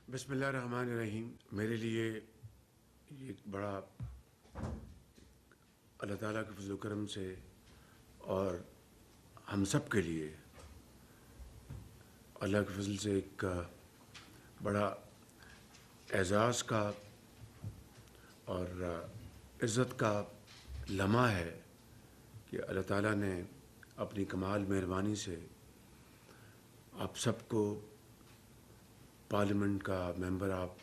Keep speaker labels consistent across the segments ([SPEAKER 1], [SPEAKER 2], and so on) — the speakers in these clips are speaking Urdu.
[SPEAKER 1] بسم اللہ الرحمن الرحیم. میرے لیے یہ ایک بڑا اللہ تعالیٰ کے فضل و کرم سے اور ہم سب کے لیے اللہ کے فضل سے ایک بڑا اعزاز کا اور عزت کا لمحہ ہے کہ اللہ تعالیٰ نے اپنی کمال مہربانی سے آپ سب کو پارلیمنٹ کا ممبر آپ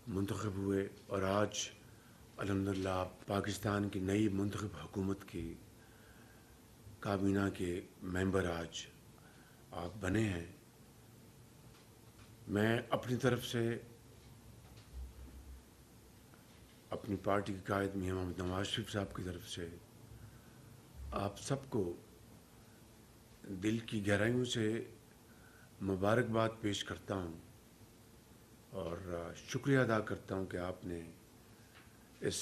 [SPEAKER 1] منتخب ہوئے اور آج الحمدللہ آپ پاکستان کی نئی منتخب حکومت کی کابینہ کے ممبر آج آپ بنے ہیں. میں اپنی طرف سے اپنی پارٹی کے قائد میاں محمد نواز شریف صاحب کی طرف سے آپ سب کو دل کی گہرائیوں سے مبارکباد پیش کرتا ہوں اور شکریہ ادا کرتا ہوں کہ آپ نے اس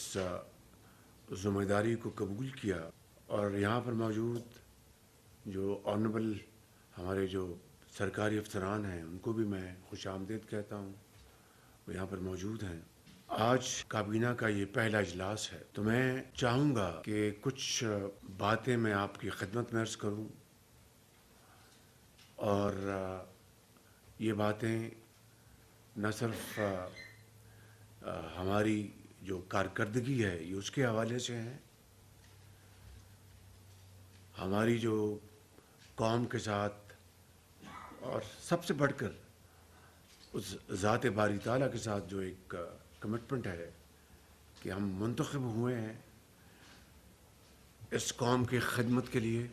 [SPEAKER 1] ذمہ داری کو قبول کیا. اور یہاں پر موجود جو آنریبل ہمارے جو سرکاری افسران ہیں ان کو بھی میں خوش آمدید کہتا ہوں، وہ یہاں پر موجود ہیں. آج کابینہ کا یہ پہلا اجلاس ہے تو میں چاہوں گا کہ کچھ باتیں میں آپ کی خدمت میں عرض کروں اور یہ باتیں نہ صرف ہماری جو کارکردگی ہے یہ اس کے حوالے سے ہیں، ہماری جو قوم کے ساتھ اور سب سے بڑھ کر اس ذات باری تعالیٰ کے ساتھ جو ایک کمٹمنٹ ہے کہ ہم منتخب ہوئے ہیں اس قوم کی خدمت کے لیے.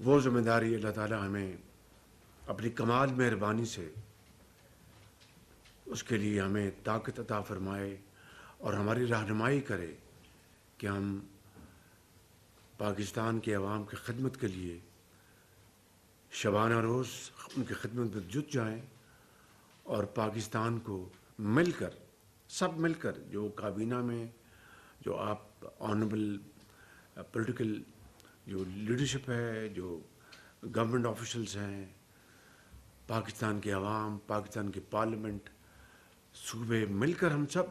[SPEAKER 1] وہ ذمہ داری اللہ تعالیٰ ہمیں اپنی کمال مہربانی سے اس کے لیے ہمیں طاقت عطا فرمائے اور ہماری رہنمائی کرے کہ ہم پاکستان کے عوام کی خدمت کے لیے شبانہ روز ان کی خدمت میں جٹ جائیں اور پاکستان کو مل کر سب مل کر جو کابینہ میں جو آپ آنریبل پولیٹیکل جو لیڈرشپ ہے، جو گورنمنٹ آفیشلز ہیں، پاکستان کے عوام، پاکستان کی پارلیمنٹ، صوبے مل کر ہم سب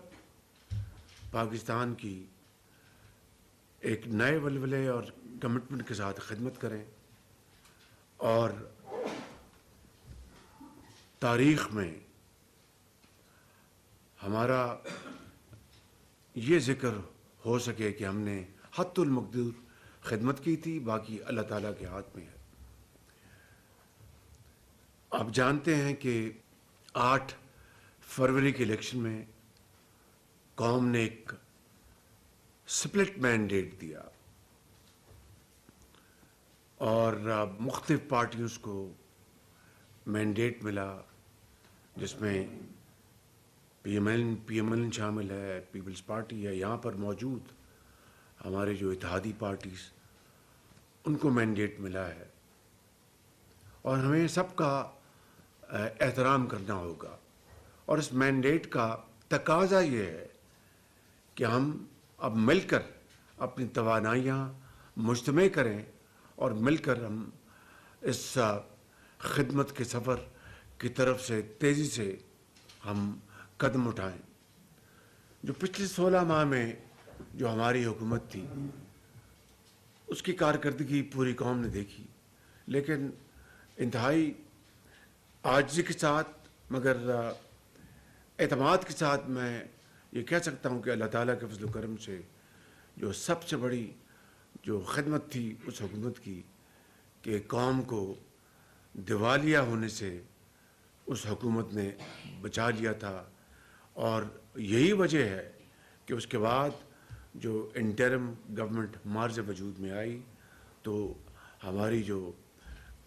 [SPEAKER 1] پاکستان کی ایک نئے ولولے اور کمٹمنٹ کے ساتھ خدمت کریں اور تاریخ میں ہمارا یہ ذکر ہو سکے کہ ہم نے حتی المقدور خدمت کی تھی، باقی اللہ تعالیٰ کے ہاتھ میں ہے. آپ جانتے ہیں کہ 8 فروری کے الیکشن میں قوم نے ایک سپلٹ مینڈیٹ دیا اور مختلف پارٹیوں کو مینڈیٹ ملا جس میں پی ایم ایل شامل ہے، پیپلز پارٹی ہے، یہاں پر موجود ہمارے جو اتحادی پارٹیز ان کو مینڈیٹ ملا ہے اور ہمیں سب کا احترام کرنا ہوگا. اور اس مینڈیٹ کا تقاضا یہ ہے کہ ہم اب مل کر اپنی توانائیاں مجتمع کریں اور مل کر ہم اس خدمت کے سفر کی طرف سے تیزی سے ہم قدم اٹھائیں. جو پچھلے 16 ماہ میں جو ہماری حکومت تھی اس کی کارکردگی پوری قوم نے دیکھی، لیکن انتہائی عاجزی کے ساتھ مگر اعتماد کے ساتھ میں یہ کہہ سکتا ہوں کہ اللہ تعالیٰ کے فضل و کرم سے جو سب سے بڑی جو خدمت تھی اس حکومت کی کہ قوم کو دیوالیہ ہونے سے اس حکومت نے بچا لیا تھا. اور یہی وجہ ہے کہ اس کے بعد جو انٹرم گورنمنٹ مارز وجود میں آئی تو ہماری جو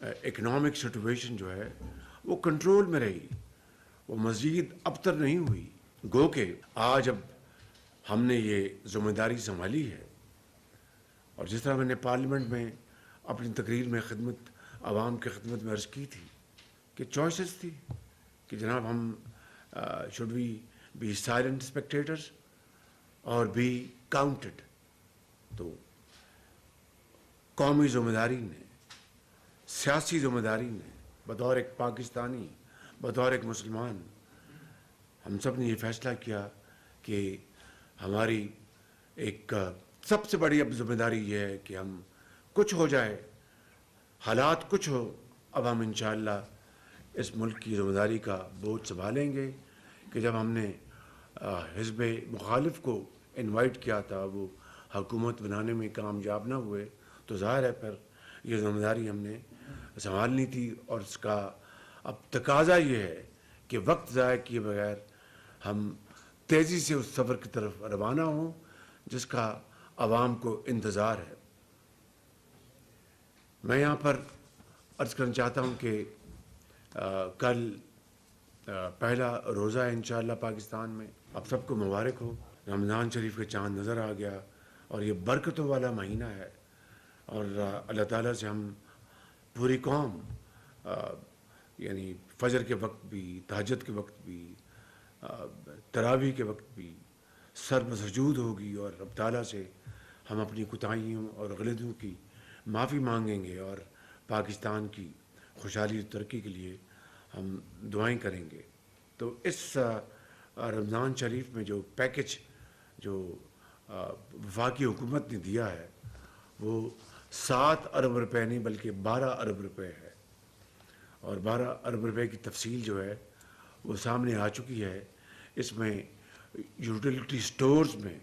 [SPEAKER 1] اکنامک سچویشن جو ہے وہ کنٹرول میں رہی، وہ مزید ابتر نہیں ہوئی. گو کہ آج اب ہم نے یہ ذمہ داری سنبھالی ہے اور جس طرح میں نے پارلیمنٹ میں اپنی تقریر میں خدمت عوام کی خدمت میں عرض کی تھی کہ چوائسز تھی کہ جناب ہم should we be silent spectators اور بی کاؤنٹڈ. تو قومی ذمہ داری نے، سیاسی ذمہ داری نے بطور ایک پاکستانی بطور ایک مسلمان ہم سب نے یہ فیصلہ کیا کہ ہماری ایک سب سے بڑی اب ذمہ داری یہ ہے کہ ہم کچھ ہو جائے، حالات کچھ ہو، اب ہم انشاءاللہ اس ملک کی ذمہ داری کا بوجھ سنبھالیں گے کہ جب ہم نے حزب مخالف کو انوائٹ کیا تھا، وہ حکومت بنانے میں کامیاب نہ ہوئے، تو ظاہر ہے پھر یہ ذمہ داری ہم نے سنبھالنی تھی، اور اس کا اب تقاضا یہ ہے کہ وقت ضائع کیے بغیر ہم تیزی سے اس سفر کی طرف روانہ ہوں جس کا عوام کو انتظار ہے۔ میں یہاں پر عرض کرنا چاہتا ہوں کہ کل پہلا روزہ ہے انشاءاللہ پاکستان میں، اب سب کو مبارک ہو۔ رمضان شریف کا چاند نظر آ گیا اور یہ برکتوں والا مہینہ ہے، اور اللہ تعالیٰ سے ہم پوری قوم یعنی فجر کے وقت بھی، تہجد کے وقت بھی، تراویح کے وقت بھی سر بسجود ہوگی، اور رب تعالیٰ سے ہم اپنی کوتاہیوں اور غلطیوں کی معافی مانگیں گے، اور پاکستان کی خوشحالی اور ترقی کے لیے ہم دعائیں کریں گے۔ تو اس رمضان شریف میں جو پیکج جو وفاقی حکومت نے دیا ہے وہ 7 ارب روپے نہیں بلکہ 12 ارب روپے ہے، اور 12 ارب روپے کی تفصیل جو ہے وہ سامنے آ چکی ہے۔ اس میں یوٹیلیٹی سٹورز میں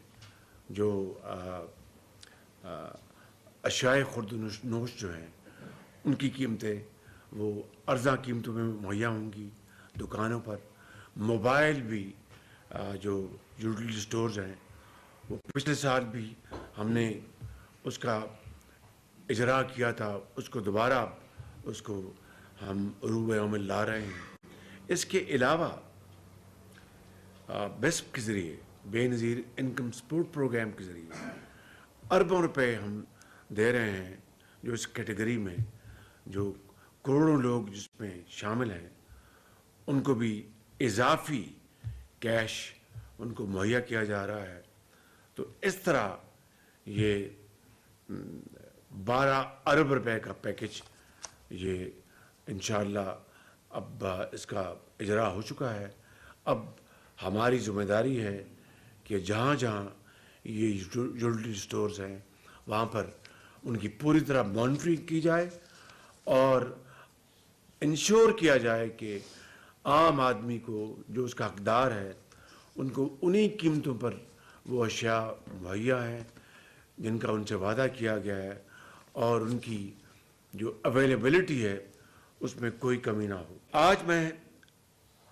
[SPEAKER 1] جو اشیاء خرد و نوش جو ہیں ان کی قیمتیں وہ ارزاں قیمتوں میں مہیا ہوں گی دکانوں پر۔ موبائل بھی جو یوٹیلیٹی سٹورز ہیں وہ پچھلے سال بھی ہم نے اس کا اجرا کیا تھا، اس کو دوبارہ اس کو ہم روبہ عمل لا رہے ہیں۔ اس کے علاوہ بیسپ کے ذریعے، بے نظیر انکم سپورٹ پروگرام کے ذریعے اربوں روپے ہم دے رہے ہیں، جو اس کیٹیگری میں جو کروڑوں لوگ جس میں شامل ہیں ان کو بھی اضافی کیش ان کو مہیا کیا جا رہا ہے۔ تو اس طرح یہ 12 ارب روپے کا پیکج یہ انشاءاللہ اب اس کا اجرا ہو چکا ہے۔ اب ہماری ذمہ داری ہے کہ جہاں جہاں یہ یوٹیلیٹی سٹورز ہیں وہاں پر ان کی پوری طرح مانیٹرنگ کی جائے اور انشور کیا جائے کہ عام آدمی کو جو اس کا حقدار ہے ان کو انہی قیمتوں پر وہ اشیاء مہیا ہیں جن کا ان سے وعدہ کیا گیا ہے، اور ان کی جو اویلیبلٹی ہے اس میں کوئی کمی نہ ہو۔ آج میں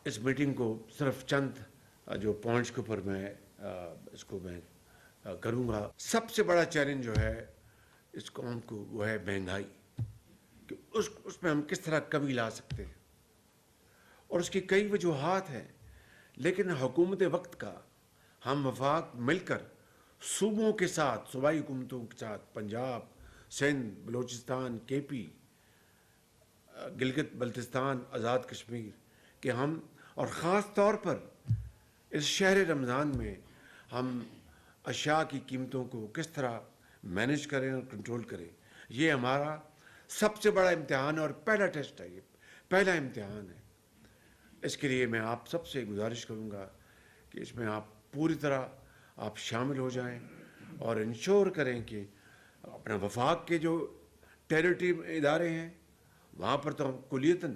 [SPEAKER 1] اس میٹنگ کو صرف چند جو پوائنٹس کے اوپر میں اس کو میں کروں گا۔ سب سے بڑا چیلنج جو ہے اس قوم کو وہ ہے مہنگائی، کہ اس میں ہم کس طرح کمی لا سکتے ہیں، اور اس کی کئی وجوہات ہیں، لیکن حکومت وقت کا ہم وفاق مل کر صوبوں کے ساتھ، صوبائی حکومتوں کے ساتھ، پنجاب، سندھ، بلوچستان، کے پی، گلگت بلتستان، آزاد کشمیر کہ ہم، اور خاص طور پر اس شہر رمضان میں ہم اشیاء کی قیمتوں کو کس طرح مینیج کریں اور کنٹرول کریں، یہ ہمارا سب سے بڑا امتحان اور پہلا ٹیسٹ ہے، یہ پہلا امتحان ہے۔ اس کے لیے میں آپ سب سے گزارش کروں گا کہ اس میں آپ پوری طرح آپ شامل ہو جائیں اور انشور کریں کہ اپنے وفاق کے جو ٹیریٹری ادارے ہیں وہاں پر تو کلیتاً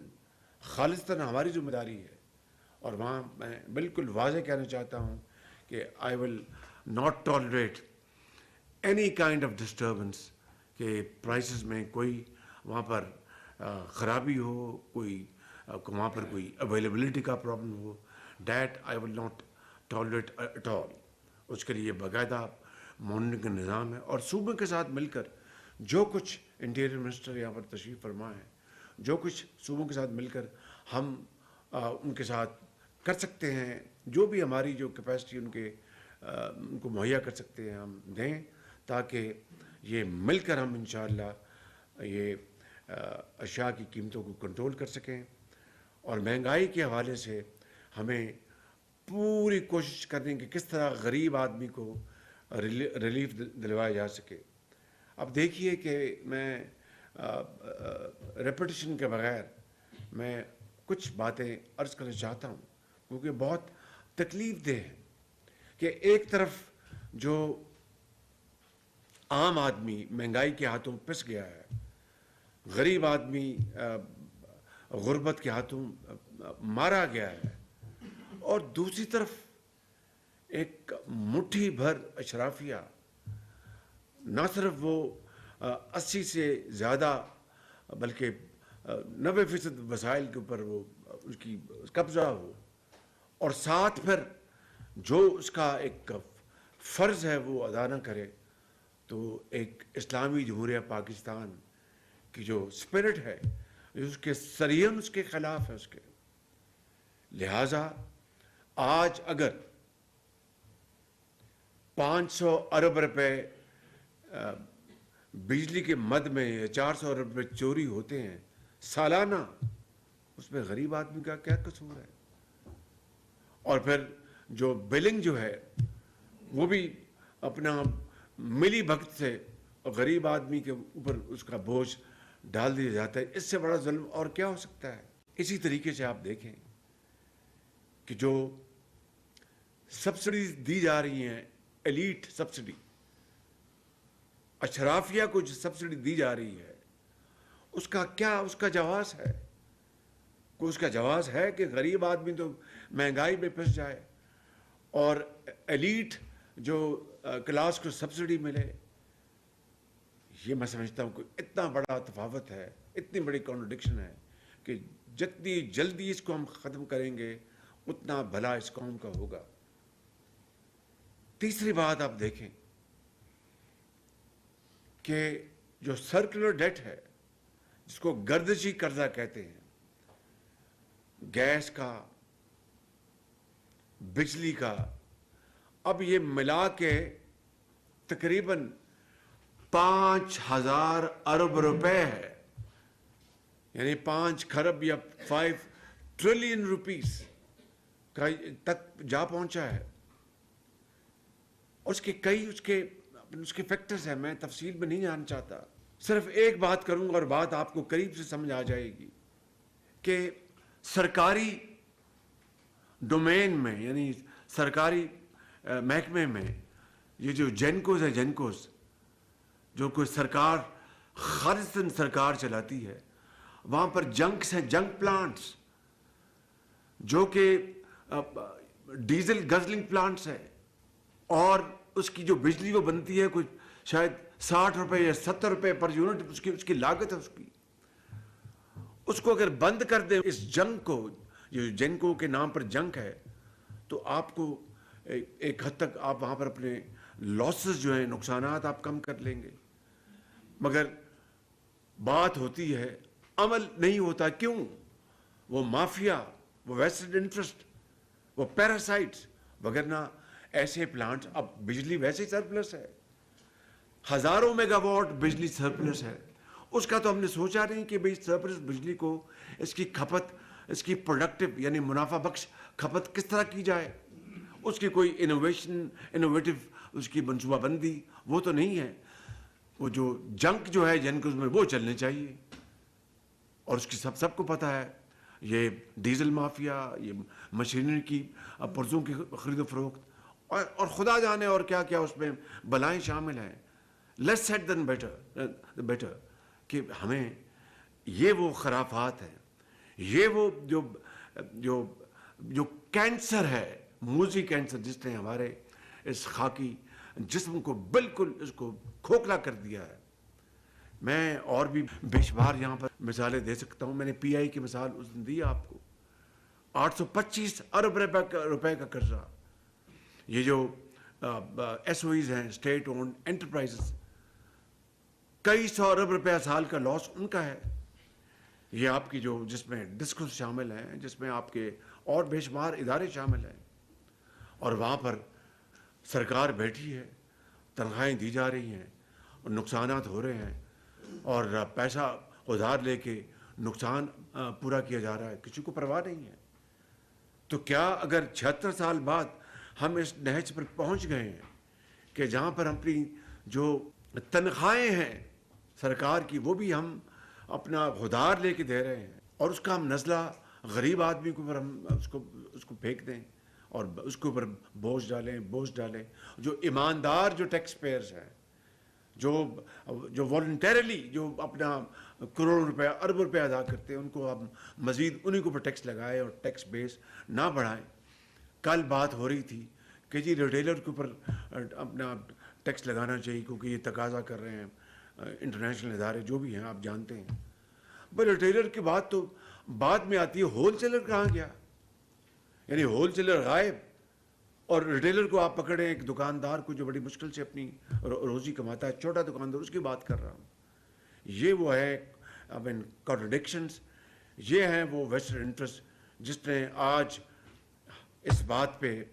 [SPEAKER 1] خالصتاً ہماری ذمہ داری ہے، اور وہاں میں بالکل واضح کہنا چاہتا ہوں کہ I will not tolerate any kind of disturbance, کہ پرائسز میں کوئی وہاں پر خرابی ہو، کوئی وہاں پر کوئی اویلیبلٹی کا پرابلم ہو، that I will not tolerate at all. اس کے لیے باقاعدہ مانیٹرنگ کا نظام ہے، اور صوبے کے ساتھ مل کر جو کچھ انٹیریئر منسٹر یہاں پر تشریف فرما ہے، جو کچھ صوبوں کے ساتھ مل کر ہم ان کے ساتھ کر سکتے ہیں، جو بھی ہماری جو کیپیسٹی ان کو مہیا کر سکتے ہیں ہم دیں، تاکہ یہ مل کر ہم انشاءاللہ یہ اشیاء کی قیمتوں کو کنٹرول کر سکیں۔ اور مہنگائی کے حوالے سے ہمیں پوری کوشش کریں کہ کس طرح غریب آدمی کو ریلیف دلوایا جا سکے۔ اب دیکھیے کہ میں ریپیٹیشن کے بغیر میں کچھ باتیں عرض کرنا چاہتا ہوں کیونکہ بہت تکلیف دہ ہے کہ ایک طرف جو عام آدمی مہنگائی کے ہاتھوں پس گیا ہے، غریب آدمی غربت کے ہاتھوں مارا گیا ہے، اور دوسری طرف ایک مٹھی بھر اشرافیہ، نہ صرف وہ 80 سے زیادہ بلکہ 90% وسائل کے اوپر وہ اس کی قبضہ ہو، اور ساتھ پھر جو اس کا ایک فرض ہے وہ ادا نہ کرے، تو ایک اسلامی جمہوریہ پاکستان کی جو اسپرٹ ہے اس کے سریم اس کے خلاف ہے اس کے. لہٰذا آج اگر 500 ارب روپے بجلی کے مد میں یا 400 ارب روپے چوری ہوتے ہیں سالانہ، اس میں غریب آدمی کا کیا قصور ہے؟ اور پھر جو بلنگ جو ہے وہ بھی اپنا ملی بھگت سے غریب آدمی کے اوپر اس کا بوجھ ڈال دیا جاتا ہے. اس سے بڑا ظلم اور کیا ہو سکتا ہے؟ اسی طریقے سے آپ دیکھیں کہ جو سبسڈیز دی جا رہی ہیں، ایلیٹ سبسڈی، اشرافیہ کو جو سبسڈی دی جا رہی ہے، اس کا کیا اس کا جواز ہے؟ کوئی اس کا جواز ہے کہ غریب آدمی تو مہنگائی میں پھنس جائے اور ایلیٹ جو کلاس کو سبسڈی ملے؟ یہ میں سمجھتا ہوں کہ اتنا بڑا تفاوت ہے، اتنی بڑی کانٹرڈکشن ہے کہ جتنی جلدی اس کو ہم ختم کریں گے اتنا بھلا اس قوم کا ہوگا. تیسری بات آپ دیکھیں کہ جو سرکولر ڈیٹ ہے، جس کو گردشی قرضہ کہتے ہیں، گیس کا، بجلی کا، اب یہ ملا کے تقریباً 5000 ارب روپے ہے، یعنی 5 کھرب یا 5 ٹریلین روپیز کا تک جا پہنچا ہے. اور اس کے کئی اس کے فیکٹرز ہیں، میں تفصیل میں نہیں جانا چاہتا. صرف ایک بات کروں گا اور بات آپ کو قریب سے سمجھ آ جائے گی کہ سرکاری ڈومین میں، یعنی سرکاری محکمے میں، یہ جو جینکوز ہے، جینکوز جو کوئی سرکار خالصاً سرکار چلاتی ہے، وہاں پر جنکس ہیں، جنک پلانٹس جو کہ ڈیزل گزلنگ پلانٹس ہیں، اور اس کی جو بجلی وہ بنتی ہے کوئی شاید 60 روپے یا 70 روپے پر یونٹ اس کی لاگت ہے. اس کو اگر بند کر دیں، اس جنگ کو، یہ جنکو کے نام پر جنگ ہے، تو آپ کو ایک حد تک آپ وہاں پر اپنے لاسز جو ہیں، نقصانات آپ کم کر لیں گے. مگر بات ہوتی ہے، عمل نہیں ہوتا. کیوں؟ وہ مافیا، وہ ویسٹڈ انٹرسٹ، وہ پیراسائٹس. وگرنہ ایسے پلانٹس، اب بجلی ویسے ہی سرپلس ہے، ہزاروں میگا واٹ بجلی سرپلس ہے. اس کا تو ہم نے سوچا نہیں کہ بھئی سرپلس بجلی کو، اس کی کھپت، اس کی پروڈکٹیو یعنی منافع بخش کھپت کس طرح کی جائے. اس کی کوئی انوویٹو اس کی منصوبہ بندی وہ تو نہیں ہے. وہ جو جنک جو ہے جنک، اس میں وہ چلنے چاہیے. اور اس کی سب کو پتہ ہے، یہ ڈیزل مافیا، یہ مشینری کی پرزوں کی خرید و فروخت، اور خدا جانے اور کیا کیا اس میں بلائیں شامل ہیں. لیس سیٹ دین بیٹر کہ ہمیں یہ وہ خرافات ہیں، یہ وہ جو کینسر ہے، موذی کینسر، جس نے ہمارے اس خاکی جسم کو بالکل اس کو کھوکھلا کر دیا ہے. میں اور بھی بے شمار یہاں پر مثالیں دے سکتا ہوں. میں نے پی آئی کی مثال اس دن دی آپ کو، 825 ارب روپے کا قرضہ. یہ جو ایس او ایز ہیں، اسٹیٹ اونڈ انٹرپرائزز، کئی 100 ارب روپے سال کا لاس ان کا ہے. یہ آپ کی جو جس میں ڈسکس شامل ہیں، جس میں آپ کے اور بے شمار ادارے شامل ہیں، اور وہاں پر سرکار بیٹھی ہے، تنخواہیں دی جا رہی ہیں اور نقصانات ہو رہے ہیں، اور پیسہ ادھار لے کے نقصان پورا کیا جا رہا ہے، کسی کو پرواہ نہیں ہے. تو کیا اگر 76 سال بعد ہم اس نہج پر پہنچ گئے ہیں کہ جہاں پر اپنی جو تنخواہیں ہیں سرکار کی وہ بھی ہم اپنا ادھار لے کے دے رہے ہیں، اور اس کا ہم نزلہ غریب آدمی کے اوپر ہم اس کو پھینک دیں اور اس کے اوپر بوجھ ڈالیں. جو ایماندار جو ٹیکس پیئرز ہیں, جو والنٹیرلی جو اپنا کروڑوں روپے ارب روپے ادا کرتے ہیں, ان کو ہم مزید انہیں کے اوپر ٹیکس لگائیں اور ٹیکس بیس نہ بڑھائیں. کل بات ہو رہی تھی کہ جی ریٹیلر کے اوپر اپنا ٹیکس لگانا چاہیے کیونکہ یہ تقاضا کر رہے ہیں انٹرنیشنل ادارے جو بھی ہیں, آپ جانتے ہیں. بھائی ریٹیلر کی بات تو بعد میں آتی ہے, ہول سیلر کہاں گیا؟ یعنی ہول سیلر غائب اور ریٹیلر کو آپ پکڑیں, ایک دکاندار کو جو بڑی مشکل سے اپنی روزی کماتا ہے, چھوٹا دکاندار, اس کی بات کر رہا ہوں. یہ وہ ہے کانٹرڈکشنز, یہ ہیں وہ ویسٹرن انٹرسٹ جس نے آج اس بات پہ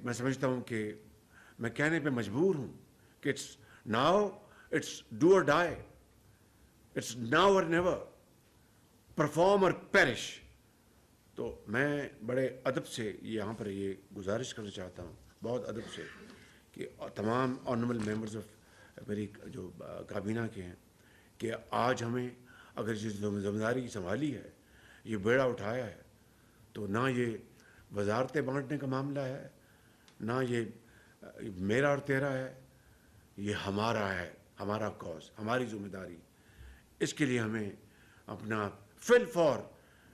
[SPEAKER 1] میں سمجھتا ہوں کہ میں کہنے پہ مجبور ہوں کہ اٹس ڈو اور ڈائی, اٹس ناؤ اور نیور, پرفارم اور پیرش. تو میں بڑے ادب سے یہاں پر یہ گزارش کرنا چاہتا ہوں, بہت ادب سے, کہ تمام آنریبل ممبرز آف میری جو کابینہ کے ہیں, کہ آج ہمیں اگر یہ ذمہ داری سنبھالی ہے, یہ بیڑا اٹھایا ہے, تو نہ یہ وزارتیں بانٹنے کا معاملہ ہے, نہ یہ میرا اور تیرا ہے, یہ ہمارا ہے, ہمارا کاز, ہماری ذمہ داری. اس کے لیے ہمیں اپنا فل فور,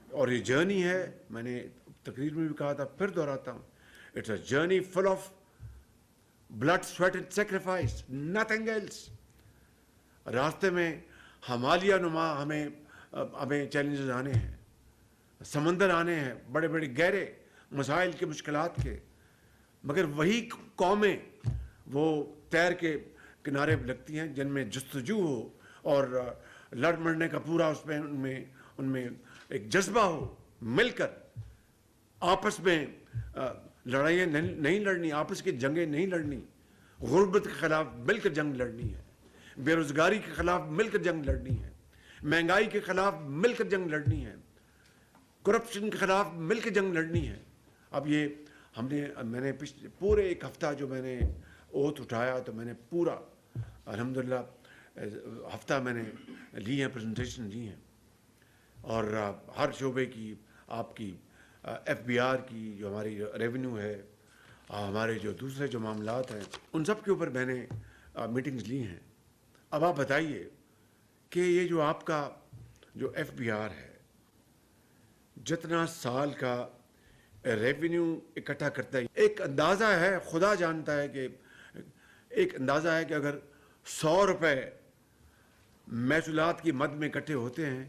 [SPEAKER 1] اور یہ جرنی ہے, میں نے تقریر میں بھی کہا تھا, پھر دہراتا ہوں, it's a journey full of blood, sweat and sacrifice, nothing else. راستے میں ہمالیہ نما ہمیں چیلنجز آنے ہیں, سمندر آنے ہیں, بڑے بڑے گہرے مسائل کے, مشکلات کے, مگر وہی قومیں وہ تیر کے کنارے لگتی ہیں جن میں جستجو ہو اور لڑ مرنے کا پورا اس میں ان میں ایک جذبہ ہو, مل کر آپس میں لڑائیاں نہیں لڑنی, آپس کی جنگیں نہیں لڑنی, غربت کے خلاف مل کر جنگ لڑنی ہے, بے روزگاری کے خلاف مل کر جنگ لڑنی ہے, مہنگائی کے خلاف مل کر جنگ لڑنی ہے, کرپشن کے خلاف مل کے جنگ لڑنی ہے. اب یہ میں نے پورے ایک ہفتہ جو میں نے اوتھ اٹھایا, تو میں نے پورا الحمدللہ ہفتہ میں نے لی ہیں, پریزنٹیشن لی ہیں, اور ہر شعبے کی, آپ کی ایف بی آر کی, جو ہماری ریونیو ہے, ہمارے جو دوسرے جو معاملات ہیں, ان سب کے اوپر میں نے میٹنگز لی ہیں. اب آپ بتائیے کہ یہ جو آپ کا جو ایف بی آر ہے, جتنا سال کا ریونیو اکٹھا کرتا ہے, ایک اندازہ ہے, خدا جانتا ہے کہ ایک اندازہ ہے کہ اگر 100 روپے محصولات کی مد میں اکٹھے ہوتے ہیں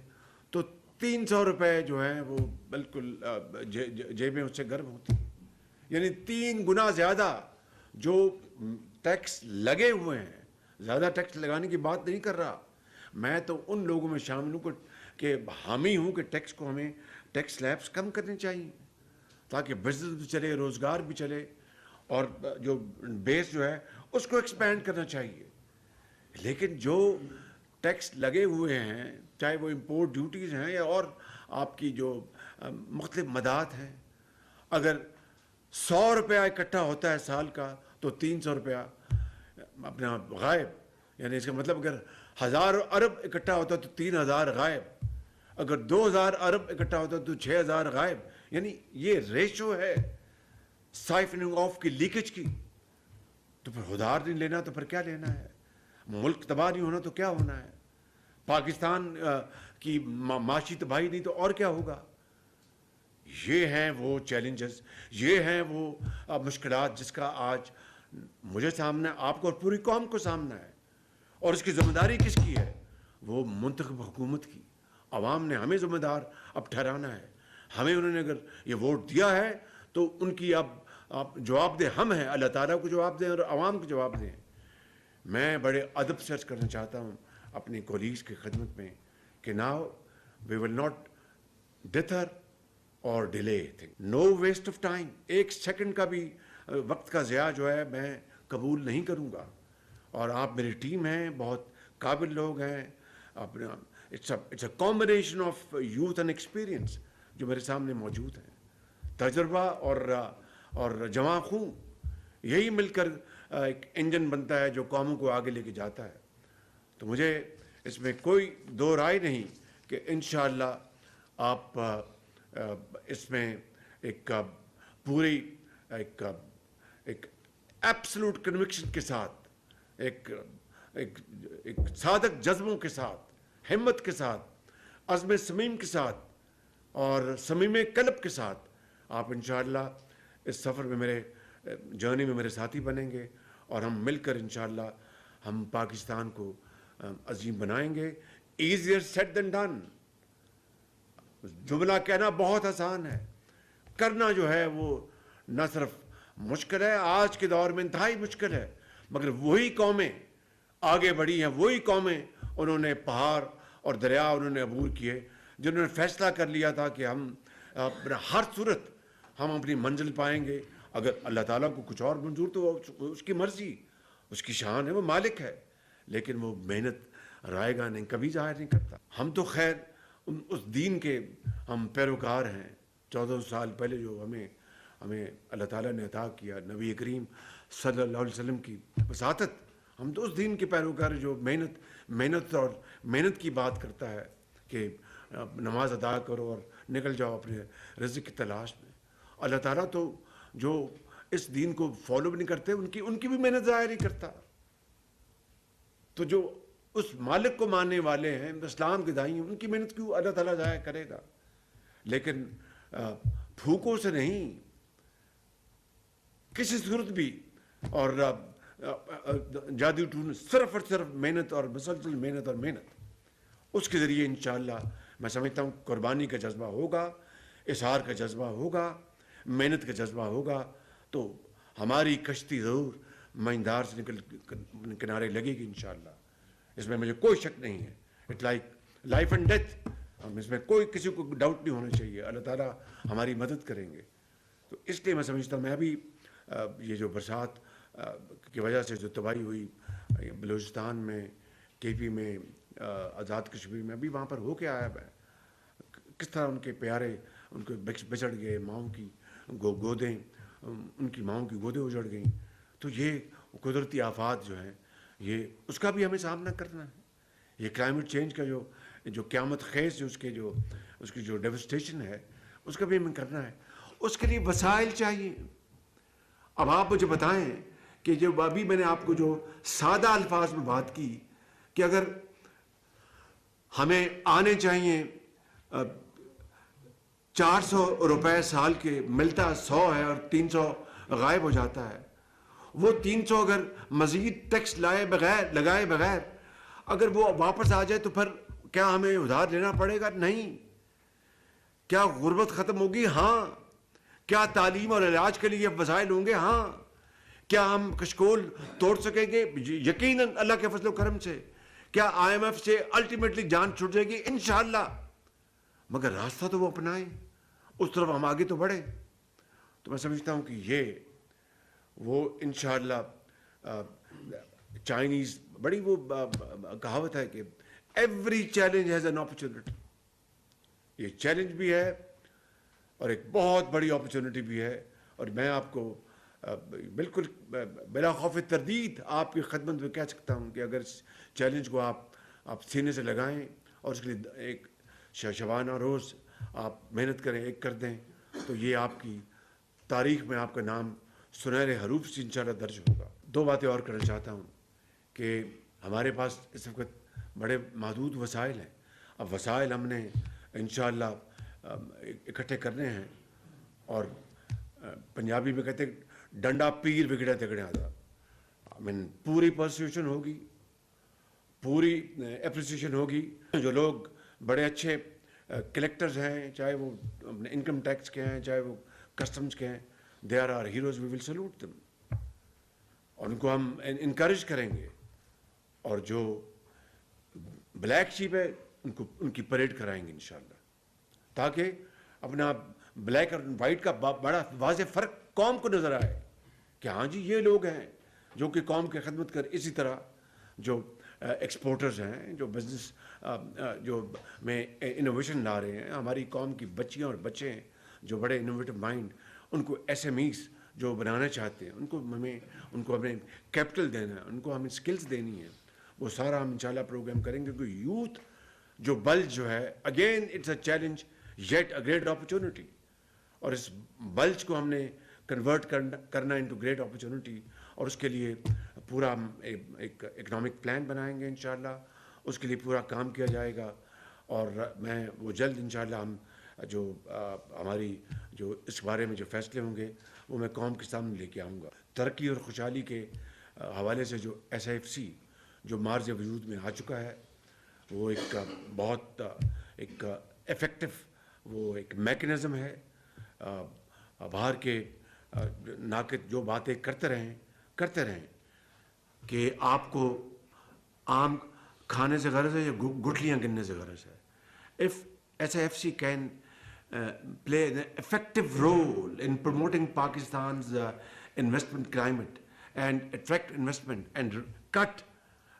[SPEAKER 1] تو 300 روپے جو ہیں وہ بالکل جیب میں اس سے گرم ہوتی ہیں. یعنی 3 گنا زیادہ جو ٹیکس لگے ہوئے ہیں. زیادہ ٹیکس لگانے کی بات نہیں کر رہا, میں تو ان لوگوں میں شامل ہوں کہ حامی ہوں کہ ٹیکس کو ہمیں ٹیکس سلیبس کم کرنے چاہیے تاکہ بزنس بھی چلے, روزگار بھی چلے, اور جو بیس جو ہے اس کو ایکسپینڈ کرنا چاہیے. لیکن جو ٹیکس لگے ہوئے ہیں, چاہے وہ امپورٹ ڈیوٹیز ہیں یا اور آپ کی جو مختلف مدات ہیں, اگر 100 روپیہ اکٹھا ہوتا ہے سال کا تو 300 روپیہ اپنا غائب. یعنی اس کا مطلب اگر 1000 ارب اکٹھا ہوتا تو 3000 غائب, اگر 2000 ارب اکٹھا ہوتا تو 6000 غائب. یعنی یہ ریشو ہے سائفننگ آف کی, لیکیج کی. تو پھر ادھار نہیں لینا تو پھر کیا لینا ہے؟ ملک تباہ نہیں ہونا تو کیا ہونا ہے؟ پاکستان کی معاشی تباہی نہیں تو اور کیا ہوگا؟ یہ ہیں وہ چیلنجز, یہ ہیں وہ مشکلات جس کا آج مجھے سامنا ہے, آپ کو اور پوری قوم کو سامنا ہے. اور اس کی ذمہ داری کس کی ہے؟ وہ منتخب حکومت کی. عوام نے ہمیں ذمہ دار اب ٹھہرانا ہے. ہمیں انہوں نے اگر یہ ووٹ دیا ہے تو ان کی اب جواب دیں ہم ہیں, اللہ تعالیٰ کو جواب دیں اور عوام کو جواب دیں. میں بڑے ادب سے عرض کرنا چاہتا ہوں اپنی کولیگز کی خدمت میں کہ now we will not dither or delay thing, no waste of time. ایک سیکنڈ کا بھی وقت کا ضیاع جو ہے میں قبول نہیں کروں گا. اور آپ میری ٹیم ہیں, بہت قابل لوگ ہیں. اپنا it's a combination of youth and experience جو میرے سامنے موجود ہیں. تجربہ اور جواں خون, یہی مل کر ایک انجن بنتا ہے جو قوموں کو آگے لے کے جاتا ہے. تو مجھے اس میں کوئی دو رائے نہیں کہ انشاءاللہ آپ اس میں ایک پوری ایک ایبسلوٹ کنوکشن کے ساتھ، ایک صادق جذبوں کے ساتھ، ہمت کے ساتھ، عزم صمیم کے ساتھ اور صمیم قلب کے ساتھ آپ انشاءاللہ اس سفر میں میرے جرنی میں میرے ساتھی بنیں گے، اور ہم مل کر انشاءاللہ ہم پاکستان کو عظیم بنائیں گے. Easier sad then done. جملہ کہنا بہت آسان ہے، کرنا جو ہے وہ نہ صرف مشکل ہے، آج کے دور میں انتہائی مشکل ہے. مگر وہی قومیں آگے بڑھی ہیں، وہی قومیں انہوں نے پہاڑ اور دریا انہوں نے عبور کیے، جنہوں نے فیصلہ کر لیا تھا کہ ہم ہر صورت ہم اپنی منزل پائیں گے. اگر اللہ تعالیٰ کو کچھ اور منظور تو اس کی مرضی، اس کی شان ہے، وہ مالک ہے، لیکن وہ محنت رائے گاہ نہیں کبھی ظاہر نہیں کرتا. ہم تو خیر اس دین کے ہم پیروکار ہیں. 14 سال پہلے جو ہمیں اللہ تعالیٰ نے عطا کیا، نبی کریم صلی اللہ علیہ وسلم کی وساطت، ہم تو اس دین کے پیروکار جو محنت کی بات کرتا ہے کہ نماز ادا کرو اور نکل جاؤ اپنے رزق کی تلاش میں. اللہ تعالیٰ تو جو اس دین کو فالو بھی نہیں کرتے ان کی بھی محنت ضائع نہیں کرتا. تو جو اس مالک کو ماننے والے ہیں، اسلام کے دائی ہیں، ان کی محنت کیوں اللہ تعالیٰ ضائع کرے گا؟ لیکن پھوکوں سے نہیں، کسی صورت بھی، اور جادو ٹون، صرف اور صرف محنت اور مسلسل محنت اور محنت. اس کے ذریعے انشاءاللہ میں سمجھتا ہوں قربانی کا جذبہ ہوگا، اظہار کا جذبہ ہوگا، محنت کا جذبہ ہوگا، تو ہماری کشتی ضرور مہندار سے نکل کنارے لگے گی انشاءاللہ. اس میں مجھے کوئی شک نہیں ہے. It like life and death. ہم اس میں کوئی کسی کو ڈاؤٹ نہیں ہونا چاہیے. اللہ تعالیٰ ہماری مدد کریں گے. تو اس لیے میں سمجھتا ہوں، میں ابھی یہ جو برسات کی وجہ سے جو تباہی ہوئی بلوچستان میں، کے پی میں، آزاد کشمیر میں، ابھی وہاں پر ہو کے آیا ہے، کس طرح ان کے پیارے ان کو بچڑ گئے، ماؤں کی گودیں، ان کی ماؤں کی گودیں اجڑ گئیں. تو یہ قدرتی آفات جو ہیں، یہ اس کا بھی ہمیں سامنا کرنا ہے. یہ کلائمیٹ چینج کا جو قیامت خیز جو اس کی جو ڈیوسٹیشن ہے، اس کا بھی ہمیں کرنا ہے. اس کے لیے وسائل چاہیے. اب آپ مجھے بتائیں کہ جو ابھی میں نے آپ کو جو سادہ الفاظ میں بات کی کہ اگر ہمیں آنے چاہیے 400 روپے سال کے، ملتا 100 ہے اور 300 غائب ہو جاتا ہے. وہ 300 اگر مزید ٹیکس لگائے بغیر اگر وہ واپس آ جائے تو پھر کیا ہمیں ادھار لینا پڑے گا؟ نہیں. کیا غربت ختم ہوگی؟ ہاں. کیا تعلیم اور علاج کے لیے وسائل ہوں گے؟ ہاں. کیا ہم کشکول توڑ سکیں گے؟ یقیناً اللہ کے فضل و کرم سے. کیا IMF سے الٹیمیٹلی جان چھوٹ جائے گی؟ انشاءاللہ. مگر راستہ تو وہ اپنائیں، اس طرف ہم آگے تو بڑھیں. تو میں سمجھتا ہوں کہ یہ وہ انشاءاللہ چائنیز بڑی وہ کہاوت ہے کہ every challenge has an opportunity. یہ چیلنج بھی ہے اور ایک بہت بڑی اپرچونٹی بھی ہے. اور میں آپ کو بالکل بلا خوف تردید آپ کی خدمت میں کہہ سکتا ہوں کہ اگر اس چیلنج کو آپ سینے سے لگائیں اور اس کے لیے ایک شبانہ روز آپ محنت کریں، ایک کر دیں، تو یہ آپ کی تاریخ میں آپ کا نام سنہرے حروف سے انشاءاللہ درج ہوگا. 2 باتیں اور کرنا چاہتا ہوں کہ ہمارے پاس اس وقت بڑے محدود وسائل ہیں. اب وسائل ہم نے انشاءاللہ اکٹھے کرنے ہیں، اور پنجابی میں کہتے ہیں ڈنڈا پیر بگڑا تگڑا تھا. پوری پرسیوشن ہوگی، پوری اپریسیشن ہوگی. جو لوگ بڑے اچھے کلیکٹرز ہیں، چاہے وہ انکم ٹیکس کے ہیں، چاہے وہ کسٹمز کے ہیں، they are heroes, we will salute them. اور ان کو ہم انکریج کریں گے. اور جو بلیک شیپ ہے ان کی پریڈ کرائیں گے انشاءاللہ، تاکہ اپنا بلیک اور وائٹ کا بڑا واضح فرق قوم کو نظر آئے کہ ہاں جی یہ لوگ ہیں جو کہ قوم کی خدمت کر. اسی طرح جو ایکسپورٹرز ہیں، جو بزنس جو میں انوویشن لا رہے ہیں، ہماری قوم کی بچیاں اور بچے ہیں جو بڑے انوویٹو مائنڈ، ان کو SMEs جو بنانا چاہتے ہیں، ان کو ہمیں کیپٹل دینا ہے، ان کو ہمیں سکلز دینی ہے. وہ سارا ہم انشاءاللہ پروگرام کریں گے. کیونکہ یوتھ جو بل جو ہے، again it's a challenge. yet a great opportunity. اور اس بلج کو ہم نے کنورٹ کرنا انٹو گریٹ اپرچونٹی، اور اس کے لیے پورا ہم ایک اکنامک پلان بنائیں گے انشاءاللہ، اس کے لیے پورا کام کیا جائے گا. اور میں وہ جلد انشاءاللہ ہم جو ہماری جو اس بارے میں جو فیصلے ہوں گے وہ میں قوم کے سامنے لے کے آؤں گا. ترقی اور خوشحالی کے حوالے سے جو SIFC جو مارز وجود میں آ چکا ہے، وہ ایک بہت ایک افیکٹو وہ ایک میکنزم ہے. باہر کے ناقد جو باتیں کرتے رہیں کہ آپ کو آم کھانے سے غرض ہے یا گٹلیاں گننے سے غرض ہے. If SIFC can play an effective role in promoting Pakistan's investment climate and attract investment and cut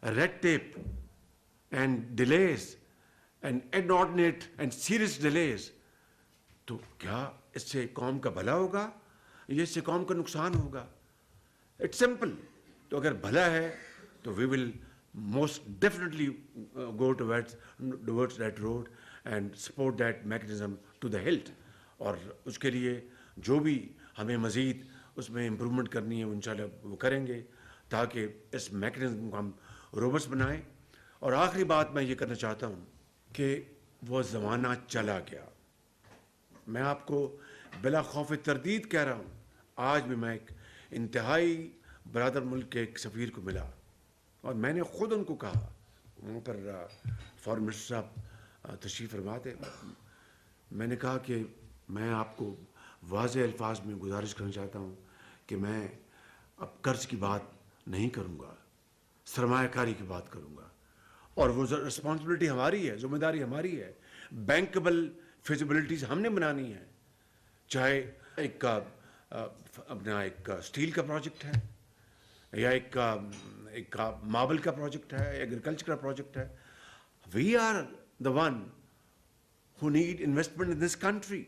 [SPEAKER 1] red tape and delays and inordinate and serious delays, تو کیا اس سے قوم کا بھلا ہوگا یا اس سے قوم کا نقصان ہوگا؟ It's simple. تو اگر بھلا ہے تو we will most definitely go towards that road and support that mechanism to the hilt. اور اس کے لیے جو بھی ہمیں مزید اس میں امپرومنٹ کرنی ہے وہ انشاءاللہ وہ کریں گے تاکہ اس میکنزم کو ہم روبسٹ بنائیں. اور آخری بات میں یہ کرنا چاہتا ہوں کہ وہ زمانہ چلا گیا. میں آپ کو بلا خوف تردید کہہ رہا ہوں، آج بھی میں ایک انتہائی برادر ملک کے ایک سفیر کو ملا اور میں نے خود ان کو کہا، وہاں پر فارن منسٹر صاحب تشریف فرما تھے، میں نے کہا کہ میں آپ کو واضح الفاظ میں گزارش کرنا چاہتا ہوں کہ میں اب قرض کی بات نہیں کروں گا، سرمایہ کاری کی بات کروں گا. اور وہ رسپانسبلٹی ہماری ہے، ذمہ داری ہماری ہے. بینکبل فیزیبلٹیز ہم نے بنانی ہے، چاہے ایک اپنا ایک اسٹیل کا پروجیکٹ ہے یا ایک ماربل کا پروجیکٹ ہے، ایگریکلچر کا پروجیکٹ ہے. We are the one who need investment in this country.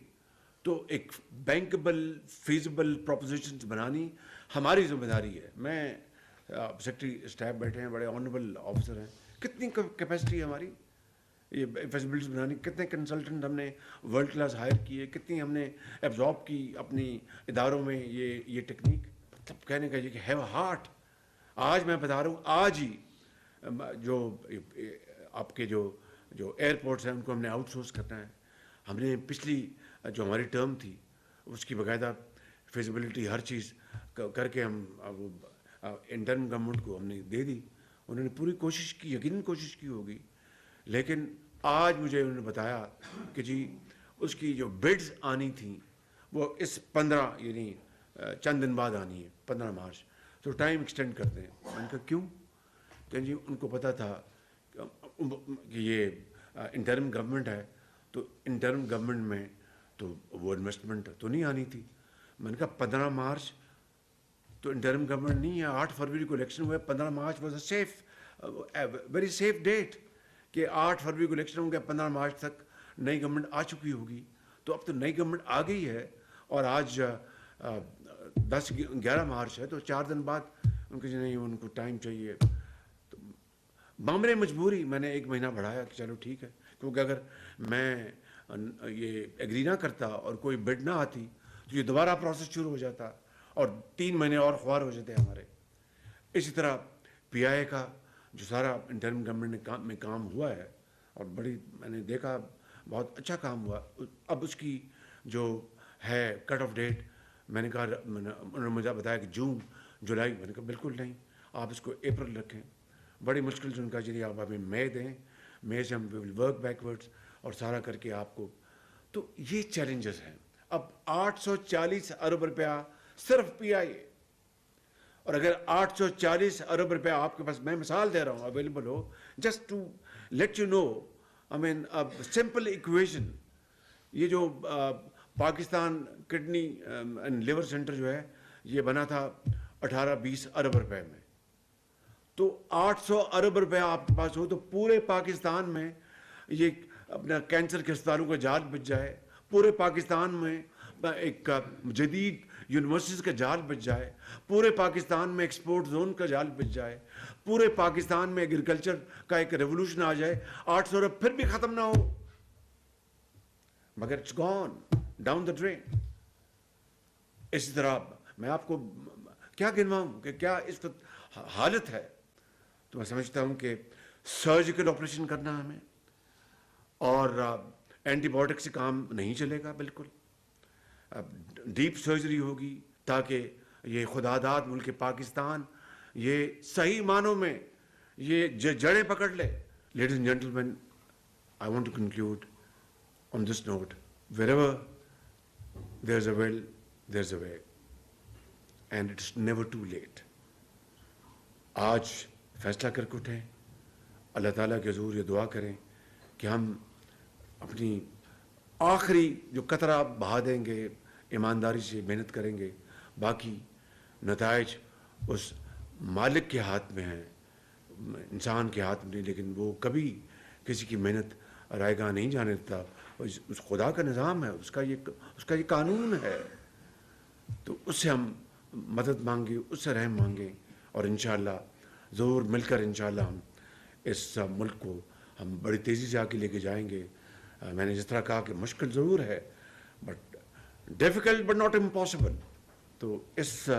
[SPEAKER 1] تو ایک بینکبل فیزیبل پروپوزیشنز بنانی ہماری ذمہ داری ہے. میں سیکرٹری اسٹاف بیٹھے ہیں، بڑے آنریبل آفیسر ہیں، کتنی کیپیسٹی ہے ہماری یہ فیزیبلٹیز بنانی. کتنے کنسلٹنٹ ہم نے ورلڈ کلاس ہائر کیے، کتنی ہم نے ایبزارب کی اپنی اداروں میں یہ ٹیکنیک. مطلب کہنے کا یہ کہ ہیو ہارٹ. آج میں بتا رہا ہوں، آج ہی جو آپ کے جو ایئرپورٹس ہیں ان کو ہم نے آؤٹ سورس کرنا ہے. ہم نے پچھلی جو ہماری ٹرم تھی اس کی باقاعدہ فیزیبلٹی ہر چیز کر کے ہم وہ انٹرن گورنمنٹ کو ہم نے دے دی. انہوں نے پوری کوشش کی، یقیناً کوشش کی ہوگی، لیکن آج مجھے انہوں نے بتایا کہ جی اس کی جو بڈز آنی تھیں وہ اس 15 یعنی چند دن بعد آنی ہے، 15 مارچ. تو ٹائم ایکسٹینڈ کرتے ہیں. میں نے کہا کیوں؟ کہ جی ان کو پتہ تھا کہ یہ انٹرم گورنمنٹ ہے، تو انٹرم گورنمنٹ میں تو وہ انویسٹمنٹ تو نہیں آنی تھی. میں نے کہا 15 مارچ تو انٹرم گورنمنٹ نہیں ہے، 8 فروری کو الیکشن ہوئے. 15 March was a safe very safe date کہ 8 فروری کو الیکشن ہوں گے، 15 مارچ تک نئی گورنمنٹ آ چکی ہوگی. تو اب تو نئی گورنمنٹ آ گئی ہے اور آج 11 مارچ ہے، تو 4 دن بعد ان کے نہیں ان کو ٹائم چاہیے. تو معاملے مجبوری میں نے 1 مہینہ بڑھایا کہ چلو ٹھیک ہے، کیونکہ اگر میں یہ ایگری نہ کرتا اور کوئی بڈ نہ آتی تو یہ دوبارہ پروسیس شروع ہو جاتا اور 3 مہینے اور خوار ہو جاتے ہمارے. اسی طرح PI کا جو سارا انٹرم گورنمنٹ میں کام ہوا ہے اور بڑی میں نے دیکھا بہت اچھا کام ہوا. اب اس کی جو ہے کٹ آف ڈیٹ میں نے کہا، انہوں نے مجھے بتایا کہ جون جولائی. میں نے کہا بالکل نہیں، آپ اس کو اپریل رکھیں. بڑی مشکل سے ان کا چلیے آپ ہمیں مئی دیں، مئی سے ہم ول ورک بیکورڈس اور سارا کر کے آپ کو. تو یہ چیلنجز ہیں. اب 840 ارب روپیہ صرف PI، اور اگر 840 ارب روپیہ آپ کے پاس، میں مثال دے رہا ہوں، اویلیبل ہو، just to let you know, I mean simple equation. یہ جو Pakistan kidney and liver centre جو ہے یہ بنا تھا 18-20 ارب روپے میں. تو 800 ارب روپے آپ کے پاس ہو تو پورے پاکستان میں یہ اپنا کینسر کے اسپتالوں کا جال بچ جائے، پورے پاکستان میں ایک جدید یونیورسٹیز کا جال بچ جائے، پورے پاکستان میں ایکسپورٹ زون کا جال بچ جائے، پورے پاکستان میں ایگریکلچر کا ایک ریولوشن آ جائے. 800 ارب پھر بھی ختم نہ ہو. مگر it's gone down the drain. اسی طرح میں آپ کو کیا گنواؤں کہ کیا اس وقت حالت ہے. تو میں سمجھتا ہوں کہ سرجیکل آپریشن کرنا ہمیں, اور اینٹی بایوٹک سے کام نہیں چلے گا بالکل. ڈیپ سرجری ہوگی تاکہ یہ خدا داد ملک پاکستان یہ صحیح معنوں میں یہ جڑیں پکڑ لے. Ladies and gentlemen, I want to conclude on this note. Wherever there's a will, there's a way, and it's never too late. آج فیصلہ کر کے اٹھیں, اللہ تعالیٰ کے حضور یہ دعا کریں کہ ہم اپنی آخری جو قطرہ بہا دیں گے, ایمانداری سے محنت کریں گے, باقی نتائج اس مالک کے ہاتھ میں ہیں, انسان کے ہاتھ میں نہیں. لیکن وہ کبھی کسی کی محنت رائے گاہ نہیں جانے دیتا. اس خدا کا نظام ہے, اس کا یہ قانون ہے. تو اس سے ہم مدد مانگیں, اس سے رحم مانگیں, اور انشاءاللہ ضرور مل کر انشاءاللہ ہم اس ملک کو ہم بڑی تیزی سے آگے لے کے جائیں گے. میں نے جس طرح کہا کہ مشکل ضرور ہے, bit difficult but not impossible. تو اس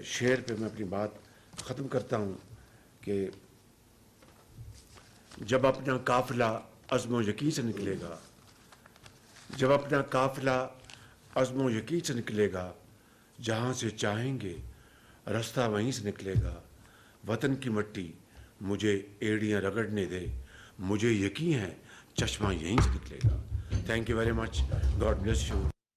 [SPEAKER 1] شعر پہ میں اپنی بات ختم کرتا ہوں کہ جب اپنا قافلہ عزم و یقین سے نکلے گا, جب اپنا قافلہ عزم و یقین سے نکلے گا, جہاں سے چاہیں گے رستہ وہیں سے نکلے گا. وطن کی مٹی مجھے ایڑیاں رگڑنے دے, مجھے یقین ہے چشمہ یہیں سے نکلے گا. Thank you very much. God bless you.